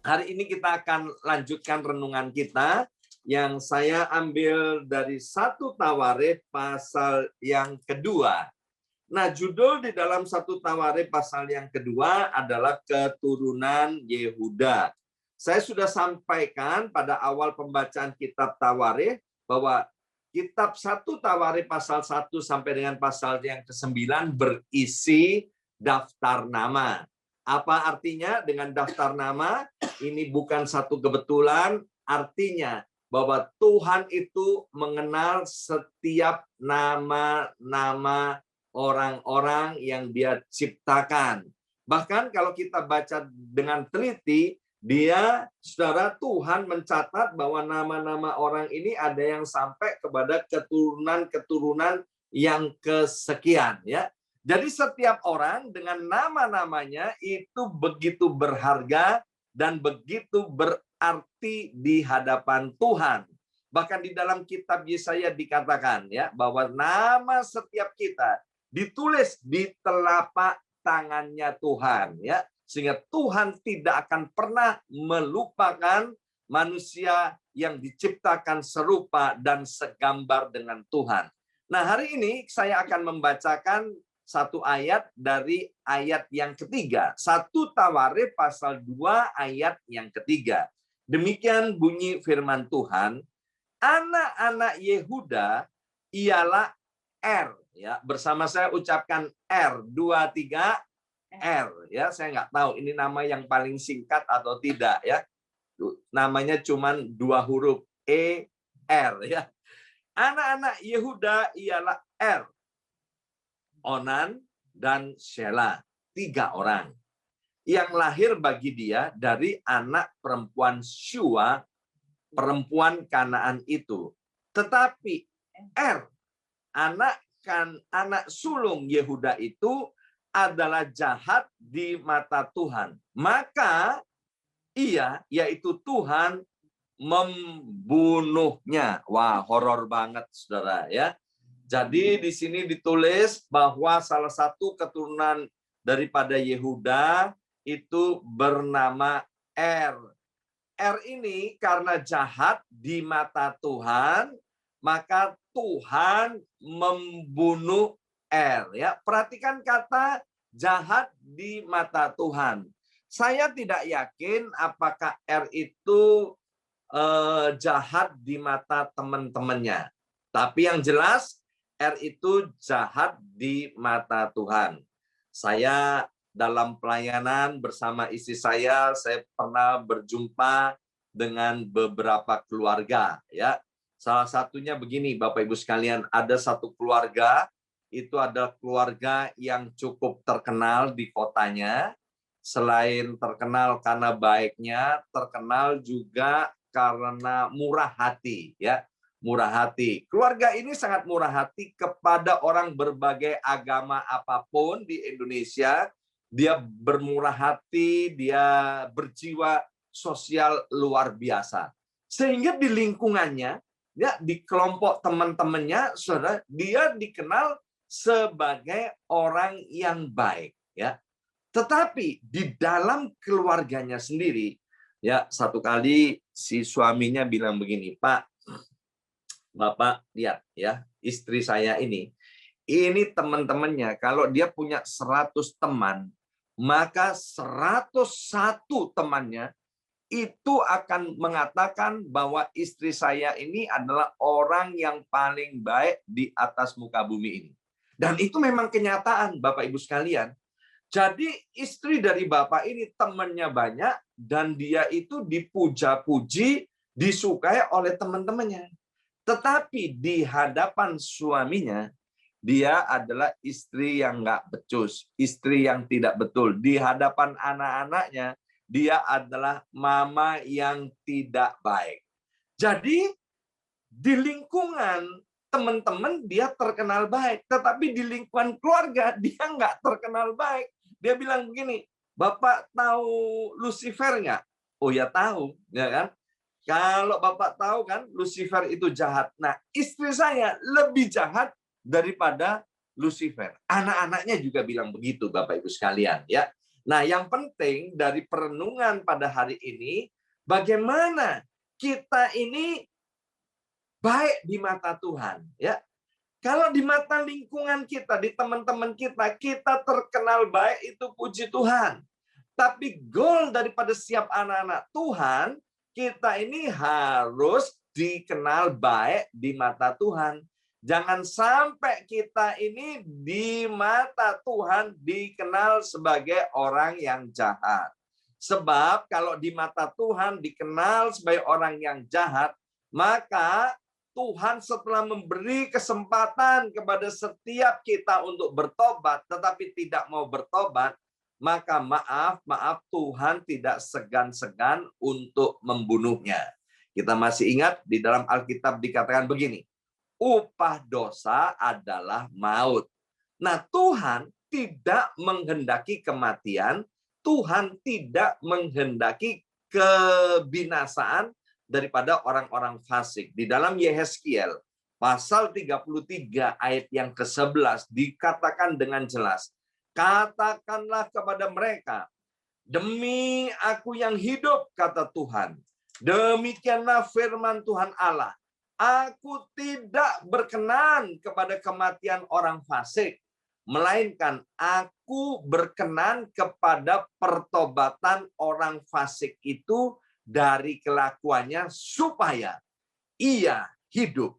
Hari ini kita akan lanjutkan renungan kita yang saya ambil dari 1 Tawarikh pasal yang kedua. Nah, judul di dalam 1 Tawarikh pasal yang kedua adalah keturunan Yehuda. Saya sudah sampaikan pada awal pembacaan kitab Tawarikh bahwa kitab 1 Tawarikh pasal 1 sampai dengan pasal yang ke-9 berisi daftar nama. Apa artinya dengan daftar nama? Ini bukan satu kebetulan, artinya bahwa Tuhan itu mengenal setiap nama-nama orang-orang yang Dia ciptakan. Bahkan kalau kita baca dengan teliti, Saudara, Tuhan mencatat bahwa nama-nama orang ini ada yang sampai kepada keturunan-keturunan yang kesekian, ya. Jadi setiap orang dengan nama-namanya itu begitu berharga dan begitu berarti di hadapan Tuhan. Bahkan di dalam kitab Yesaya dikatakan ya bahwa nama setiap kita ditulis di telapak tangannya Tuhan, ya. Sehingga Tuhan tidak akan pernah melupakan manusia yang diciptakan serupa dan segambar dengan Tuhan. Nah, hari ini saya akan membacakan satu ayat dari ayat yang ketiga. 1 Tawarikh pasal 2 ayat yang ketiga. Demikian bunyi firman Tuhan, anak-anak Yehuda ialah R. Ya, bersama saya ucapkan R, 2, 3, R. Ya, saya nggak tahu ini nama yang paling singkat atau tidak. Ya, namanya cuma 2 huruf E, R. Ya, anak-anak Yehuda ialah R. Onan dan Shelah, 3 orang yang lahir bagi dia dari anak perempuan Syua, perempuan Kanaan itu. Tetapi anak sulung Yehuda itu adalah jahat di mata Tuhan. Maka ia, yaitu Tuhan, membunuhnya. Wah, horor banget, saudara, ya. Jadi di sini ditulis bahwa salah satu keturunan daripada Yehuda itu bernama R. R ini karena jahat di mata Tuhan, maka Tuhan membunuh R. Ya, perhatikan kata jahat di mata Tuhan. Saya tidak yakin apakah R itu jahat di mata teman-temannya. Tapi yang jelas R itu jahat di mata Tuhan. Saya dalam pelayanan bersama istri saya pernah berjumpa dengan beberapa keluarga. Ya, salah satunya begini, Bapak Ibu sekalian, ada satu keluarga, itu adalah keluarga yang cukup terkenal di kotanya. Selain terkenal karena baiknya, terkenal juga karena murah hati, ya. Murah hati. Keluarga ini sangat murah hati kepada orang berbagai agama apapun di Indonesia. Dia bermurah hati, dia berjiwa sosial luar biasa. Sehingga di lingkungannya, ya, di kelompok teman-temannya, saudara, dia dikenal sebagai orang yang baik, ya. Tetapi di dalam keluarganya sendiri, ya, satu kali si suaminya bilang begini, Pak, Bapak lihat ya, istri saya ini teman-temannya kalau dia punya 100 teman, maka 101 temannya itu akan mengatakan bahwa istri saya ini adalah orang yang paling baik di atas muka bumi ini. Dan itu memang kenyataan, Bapak Ibu sekalian. Jadi istri dari Bapak ini temannya banyak dan dia itu dipuja-puji, disukai oleh teman-temannya. Tetapi di hadapan suaminya, dia adalah istri yang nggak becus, istri yang tidak betul. Di hadapan anak-anaknya, dia adalah mama yang tidak baik. Jadi di lingkungan teman-teman dia terkenal baik, tetapi di lingkungan keluarga dia nggak terkenal baik. Dia bilang begini, Bapak tahu Lucifer nggak? Oh ya tahu, ya kan? Kalau Bapak tahu kan, Lucifer itu jahat. Nah, istri saya lebih jahat daripada Lucifer. Anak-anaknya juga bilang begitu, Bapak Ibu sekalian, ya. Nah, yang penting dari perenungan pada hari ini, bagaimana kita ini baik di mata Tuhan, ya. Kalau di mata lingkungan kita, di teman-teman kita, kita terkenal baik, itu puji Tuhan. Tapi goal daripada setiap anak-anak Tuhan, kita ini harus dikenal baik di mata Tuhan. Jangan sampai kita ini di mata Tuhan dikenal sebagai orang yang jahat. Sebab kalau di mata Tuhan dikenal sebagai orang yang jahat, maka Tuhan setelah memberi kesempatan kepada setiap kita untuk bertobat, tetapi tidak mau bertobat, maka maaf Tuhan tidak segan-segan untuk membunuhnya. Kita masih ingat di dalam Alkitab dikatakan begini, upah dosa adalah maut. Nah, Tuhan tidak menghendaki kematian, Tuhan tidak menghendaki kebinasaan daripada orang-orang fasik. Di dalam Yehezkiel pasal 33 ayat yang ke-11 dikatakan dengan jelas, katakanlah kepada mereka, demi aku yang hidup, kata Tuhan, demikianlah firman Tuhan Allah, aku tidak berkenan kepada kematian orang fasik, melainkan aku berkenan kepada pertobatan orang fasik itu dari kelakuannya supaya ia hidup.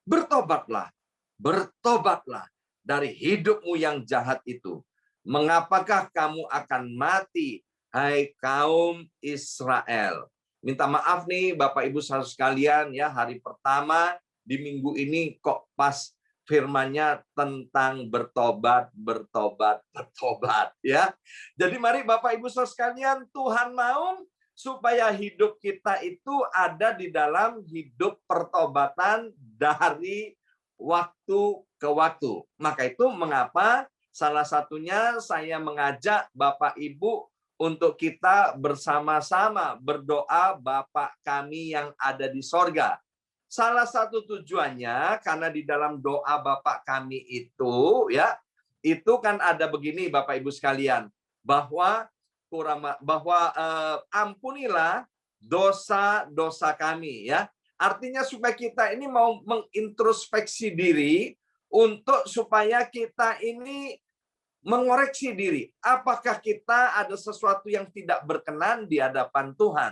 Bertobatlah, bertobatlah dari hidupmu yang jahat itu. Mengapakah kamu akan mati, hai kaum Israel? Minta maaf nih Bapak Ibu saudara sekalian, ya, hari pertama di minggu ini kok pas firman-Nya tentang bertobat, bertobat, bertobat, ya. Jadi mari Bapak Ibu saudara sekalian, Tuhan mau supaya hidup kita itu ada di dalam hidup pertobatan dari waktu ke waktu. Maka itu mengapa salah satunya saya mengajak Bapak Ibu untuk kita bersama-sama berdoa Bapa kami yang ada di sorga. Salah satu tujuannya karena di dalam doa Bapa kami itu, ya, itu kan ada begini Bapak Ibu sekalian, bahwa ampunilah dosa-dosa kami, ya. Artinya supaya kita ini mau mengintrospeksi diri untuk supaya kita ini mengoreksi diri. Apakah kita ada sesuatu yang tidak berkenan di hadapan Tuhan?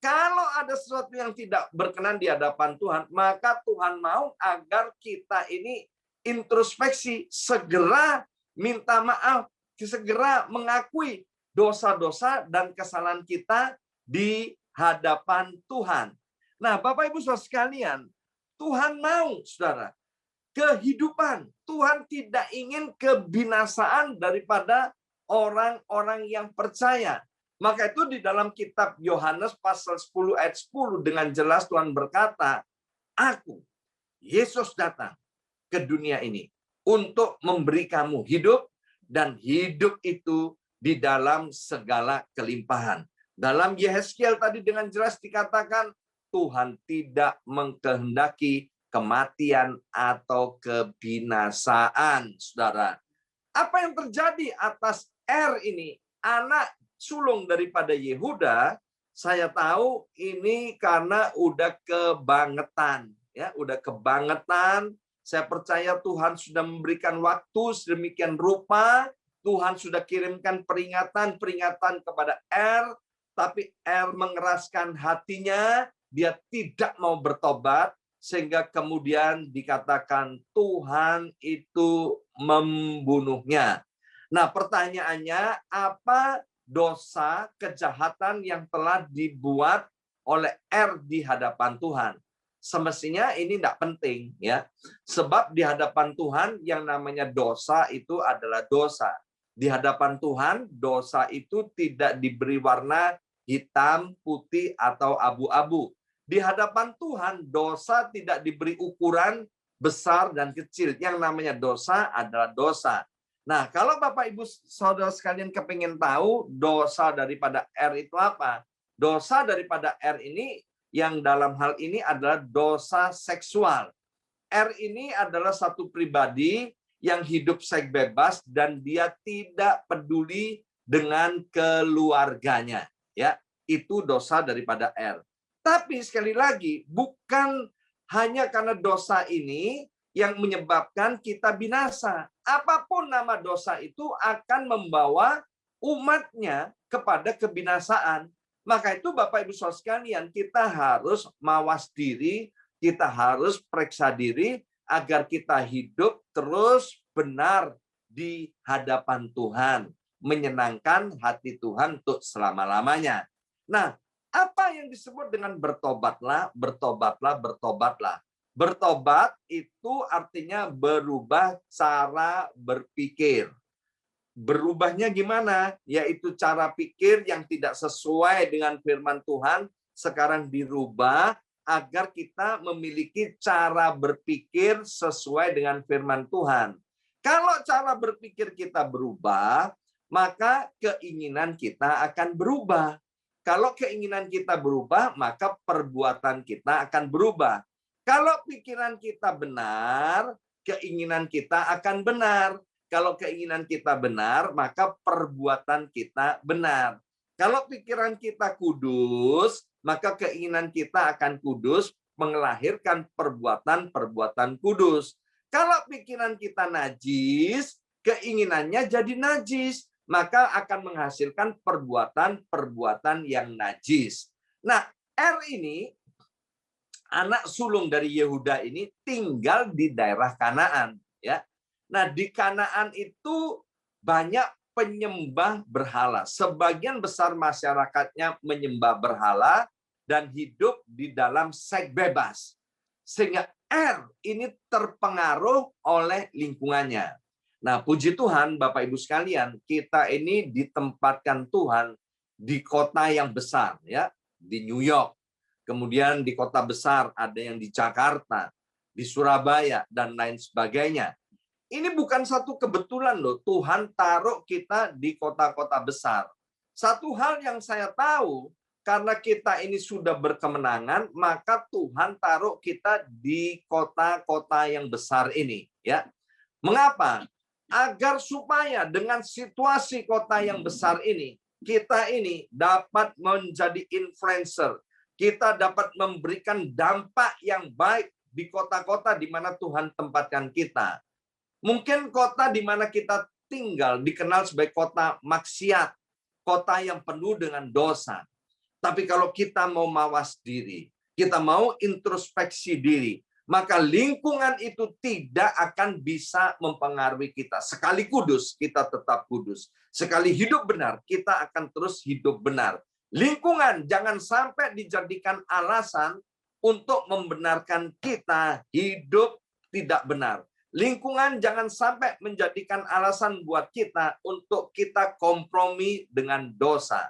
Kalau ada sesuatu yang tidak berkenan di hadapan Tuhan, maka Tuhan mau agar kita ini introspeksi, segera minta maaf, segera mengakui dosa-dosa dan kesalahan kita di hadapan Tuhan. Nah, Bapak Ibu Saudara sekalian, Tuhan mau, Saudara, kehidupan. Tuhan tidak ingin kebinasaan daripada orang-orang yang percaya. Maka itu di dalam kitab Yohanes pasal 10 ayat 10 dengan jelas Tuhan berkata, aku, Yesus datang ke dunia ini untuk memberi kamu hidup, dan hidup itu di dalam segala kelimpahan. Dalam Yehezkiel tadi dengan jelas dikatakan, Tuhan tidak mengkehendaki kematian atau kebinasaan, saudara. Apa yang terjadi atas ini, anak sulung daripada Yehuda? Saya tahu ini karena udah kebangetan, ya, udah kebangetan. Saya percaya Tuhan sudah memberikan waktu sedemikian rupa. Tuhan sudah kirimkan peringatan kepada tapi mengeraskan hatinya, dia tidak mau bertobat, sehingga kemudian dikatakan Tuhan itu membunuhnya. Nah, pertanyaannya, apa dosa kejahatan yang telah dibuat oleh di hadapan Tuhan? Semestinya ini tidak penting, ya. Sebab di hadapan Tuhan yang namanya dosa itu adalah dosa. Di hadapan Tuhan, dosa itu tidak diberi warna hitam, putih, atau abu-abu. Di hadapan Tuhan, dosa tidak diberi ukuran besar dan kecil. Yang namanya dosa adalah dosa. Nah, kalau Bapak Ibu Saudara sekalian kepingin tahu dosa daripada itu apa? Dosa daripada ini yang dalam hal ini adalah dosa seksual. Ini adalah satu pribadi yang hidup seks bebas dan dia tidak peduli dengan keluarganya. Ya, itu dosa daripada R. Tapi sekali lagi, bukan hanya karena dosa ini yang menyebabkan kita binasa. Apapun nama dosa itu akan membawa umatnya kepada kebinasaan. Maka itu Bapak Ibu Saudara sekalian, kita harus mawas diri, kita harus periksa diri agar kita hidup terus benar di hadapan Tuhan, menyenangkan hati Tuhan untuk selama-lamanya. Nah, apa yang disebut dengan bertobatlah, bertobatlah, bertobatlah. Bertobat itu artinya berubah cara berpikir. Berubahnya gimana? Yaitu cara pikir yang tidak sesuai dengan firman Tuhan sekarang dirubah agar kita memiliki cara berpikir sesuai dengan firman Tuhan. Kalau cara berpikir kita berubah, maka keinginan kita akan berubah. Kalau keinginan kita berubah, maka perbuatan kita akan berubah. Kalau pikiran kita benar, keinginan kita akan benar. Kalau keinginan kita benar, maka perbuatan kita benar. Kalau pikiran kita kudus, maka keinginan kita akan kudus, melahirkan perbuatan-perbuatan kudus. Kalau pikiran kita najis, keinginannya jadi najis, maka akan menghasilkan perbuatan-perbuatan yang najis. Nah, R ini, anak sulung dari Yehuda ini tinggal di daerah Kanaan. Ya. Nah, di Kanaan itu banyak penyembah berhala. Sebagian besar masyarakatnya menyembah berhala dan hidup di dalam seks bebas. Sehingga R ini terpengaruh oleh lingkungannya. Nah, puji Tuhan, Bapak Ibu sekalian, kita ini ditempatkan Tuhan di kota yang besar, ya, di New York. Kemudian di kota besar, ada yang di Jakarta, di Surabaya, dan lain sebagainya. Ini bukan satu kebetulan loh, Tuhan taruh kita di kota-kota besar. Satu hal yang saya tahu, karena kita ini sudah berkemenangan, maka Tuhan taruh kita di kota-kota yang besar ini, ya. Mengapa? Agar supaya dengan situasi kota yang besar ini, kita ini dapat menjadi influencer. Kita dapat memberikan dampak yang baik di kota-kota di mana Tuhan tempatkan kita. Mungkin kota di mana kita tinggal dikenal sebagai kota maksiat, kota yang penuh dengan dosa. Tapi kalau kita mau mawas diri, kita mau introspeksi diri, maka lingkungan itu tidak akan bisa mempengaruhi kita. Sekali kudus, kita tetap kudus. Sekali hidup benar, kita akan terus hidup benar. Lingkungan jangan sampai dijadikan alasan untuk membenarkan kita hidup tidak benar. Lingkungan jangan sampai menjadikan alasan buat kita untuk kita kompromi dengan dosa.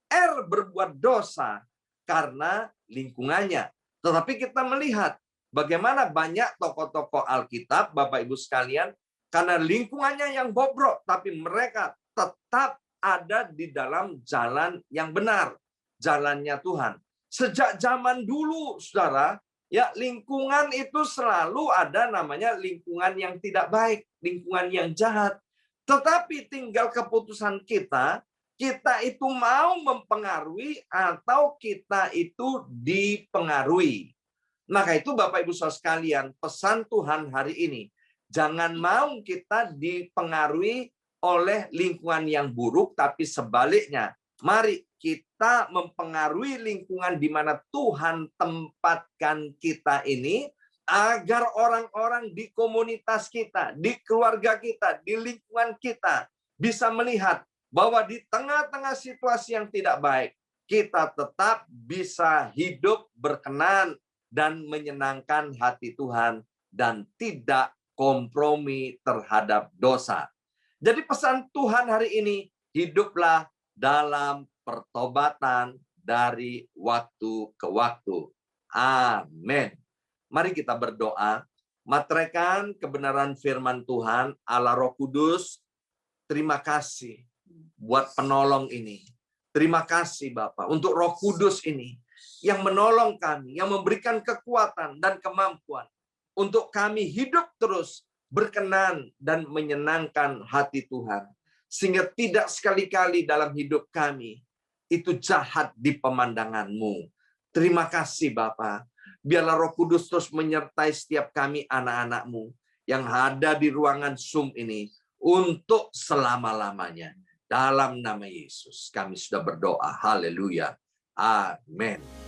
R berbuat dosa karena lingkungannya. Tetapi kita melihat bagaimana banyak tokoh-tokoh Alkitab, Bapak Ibu sekalian, karena lingkungannya yang bobrok, tapi mereka tetap ada di dalam jalan yang benar, jalannya Tuhan. Sejak zaman dulu, saudara, ya lingkungan itu selalu ada namanya lingkungan yang tidak baik, lingkungan yang jahat. Tetapi tinggal keputusan kita itu mau mempengaruhi atau kita itu dipengaruhi. Maka itu Bapak Ibu Saudara sekalian, pesan Tuhan hari ini, jangan mau kita dipengaruhi oleh lingkungan yang buruk, tapi sebaliknya, mari kita mempengaruhi lingkungan di mana Tuhan tempatkan kita ini, agar orang-orang di komunitas kita, di keluarga kita, di lingkungan kita, bisa melihat bahwa di tengah-tengah situasi yang tidak baik, kita tetap bisa hidup berkenan dan menyenangkan hati Tuhan dan tidak kompromi terhadap dosa. Jadi pesan Tuhan hari ini, hiduplah dalam pertobatan dari waktu ke waktu. Amin. Mari kita berdoa, materaikan kebenaran firman Tuhan, Allah Roh Kudus, terima kasih buat penolong ini. Terima kasih Bapak untuk Roh Kudus ini yang menolong kami, yang memberikan kekuatan dan kemampuan untuk kami hidup terus berkenan dan menyenangkan hati Tuhan. sehingga tidak sekali-kali dalam hidup kami itu jahat di pemandangan-Mu. Terima kasih Bapa. Biarlah Roh Kudus terus menyertai setiap kami anak-anak-Mu yang ada di ruangan Zoom ini untuk selama-lamanya. Dalam nama Yesus kami sudah berdoa. Haleluya. Amin.